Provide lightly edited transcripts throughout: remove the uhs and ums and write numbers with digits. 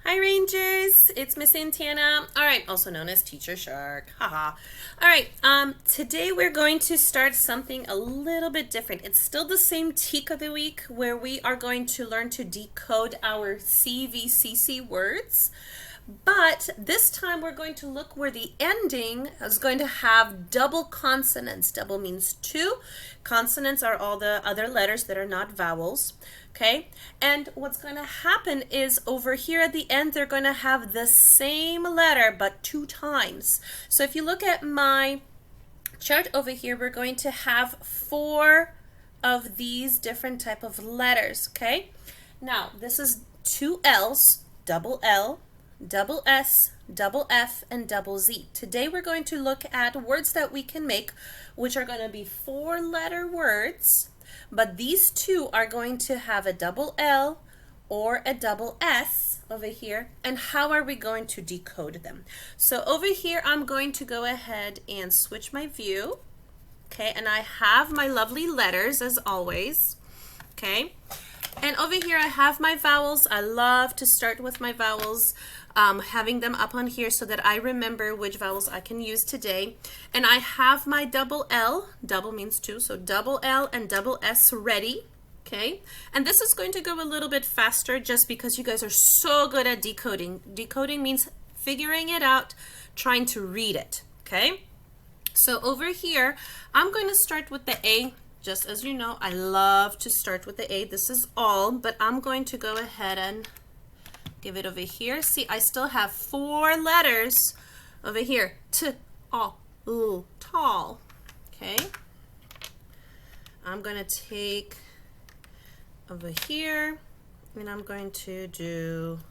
Hi Rangers, it's Miss Santana. All right, also known as Teacher Shark. Haha. All right, today we're going to start something a little bit different. It's still the same Teak of the Week where we are going to learn to decode our CVCC words. But this time we're going to look where the ending is going to have double consonants. Double means two. Consonants are all the other letters that are not vowels. Okay? And what's going to happen is over here at the end, they're going to have the same letter but two times. So if you look at my chart over here, we're going to have four of these different type of letters. Okay? Now, this is two L's, double L, double S, double F, and double Z. Today we're going to look at words that we can make, which are going to be four-letter words, but these two are going to have a double L or a double S over here, and how are we going to decode them? So over here, I'm going to go ahead and switch my view, okay, and I have my lovely letters as always, okay? And over here I have my vowels. I love to start with my vowels, having them up on here so that I remember which vowels I can use today. And I have my double L, double means two, so double L and double S ready, okay? And this is going to go a little bit faster just because you guys are so good at decoding. Decoding means figuring it out, trying to read it, okay? So over here, I'm going to start with the A. Just as you know, I love to start with the A. This is all, but I'm going to go ahead and give it over here. See, I still have four letters over here. T, all, ooh, tall. Okay. I'm going to take over here, and I'm going to do,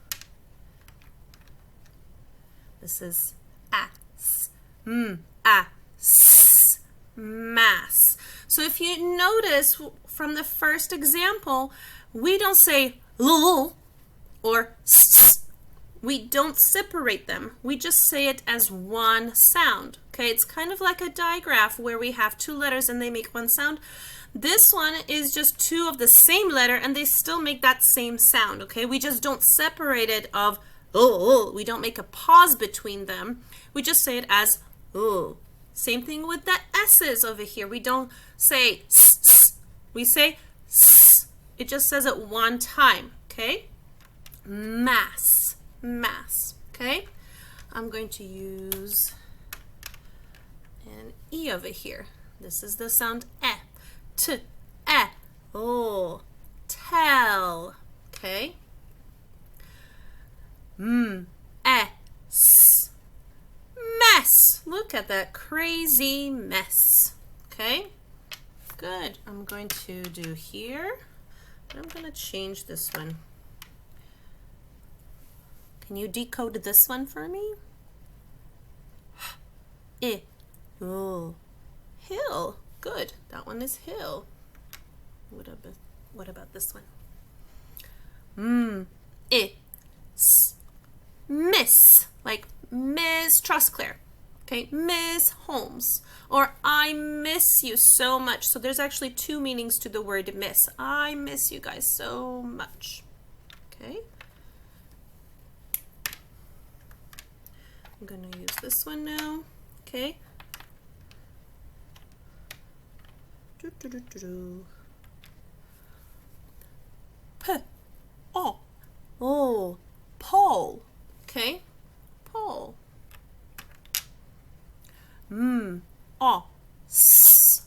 this is ass, ass, mass. So if you notice from the first example, we don't say l or s. We don't separate them. We just say it as one sound. Okay, it's kind of like a digraph where we have two letters and they make one sound. This one is just two of the same letter and they still make that same sound. Okay, we just don't separate it of oh. We don't make a pause between them. We just say it as oh. Same thing with the S's over here. We don't say s. We say s. It just says it one time, okay? Mass, mass, okay? I'm going to use an E over here. This is the sound E. T, E, oh, tell, okay? S. Mess. Look at that crazy mess. Okay, good. I'm going to do here. I'm going to change this one. Can you decode this one for me? I, oh, hill. Good. That one is hill. What about this one? I, s, miss. Like Miss Trustclair, okay, Miss Holmes, or I miss you so much. So there's actually two meanings to the word miss. I miss you guys so much, okay. I'm gonna use this one now, okay. P, oh, oh, Paul, okay. Pole. Oh, s.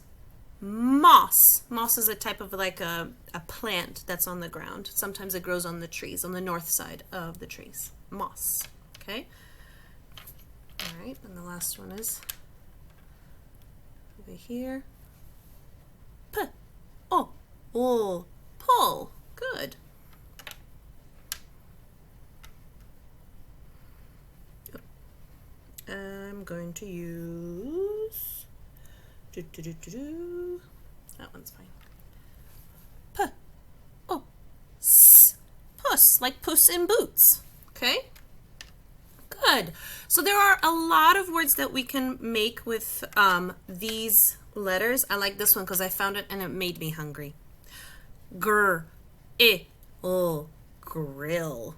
Moss. Moss is a type of like a plant that's on the ground. Sometimes it grows on the trees, on the north side of the trees. Moss. Okay. All right, and the last one is over here. P. Oh. Oh. Pull. Good. I'm going to use that one's fine. P, oh, s, puss, like Puss in Boots. Okay, good. So there are a lot of words that we can make with these letters. I like this one because I found it and it made me hungry. Gr, I, oh, grill.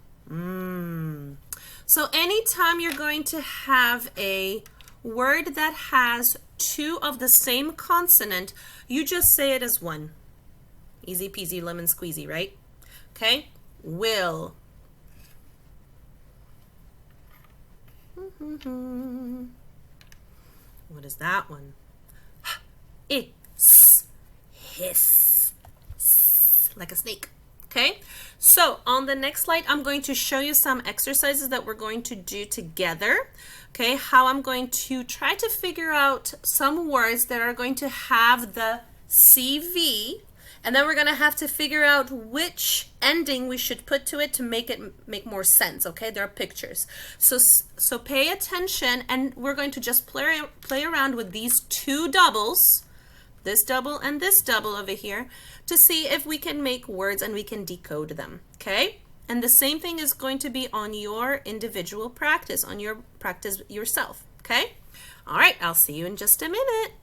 So anytime you're going to have a word that has two of the same consonant, you just say it as one. Easy peasy lemon squeezy, right? Okay, will. What is that one? It's hiss, like a snake. Okay, so on the next slide, I'm going to show you some exercises that we're going to do together. Okay, how I'm going to try to figure out some words that are going to have the CV, and then we're going to have to figure out which ending we should put to it to make more sense. Okay, there are pictures. So pay attention, and we're going to just play around with these two doubles, this double and this double over here, to see if we can make words and we can decode them. Okay, and the same thing is going to be on your individual practice, on your practice yourself. Okay, all right, I'll see you in just a minute.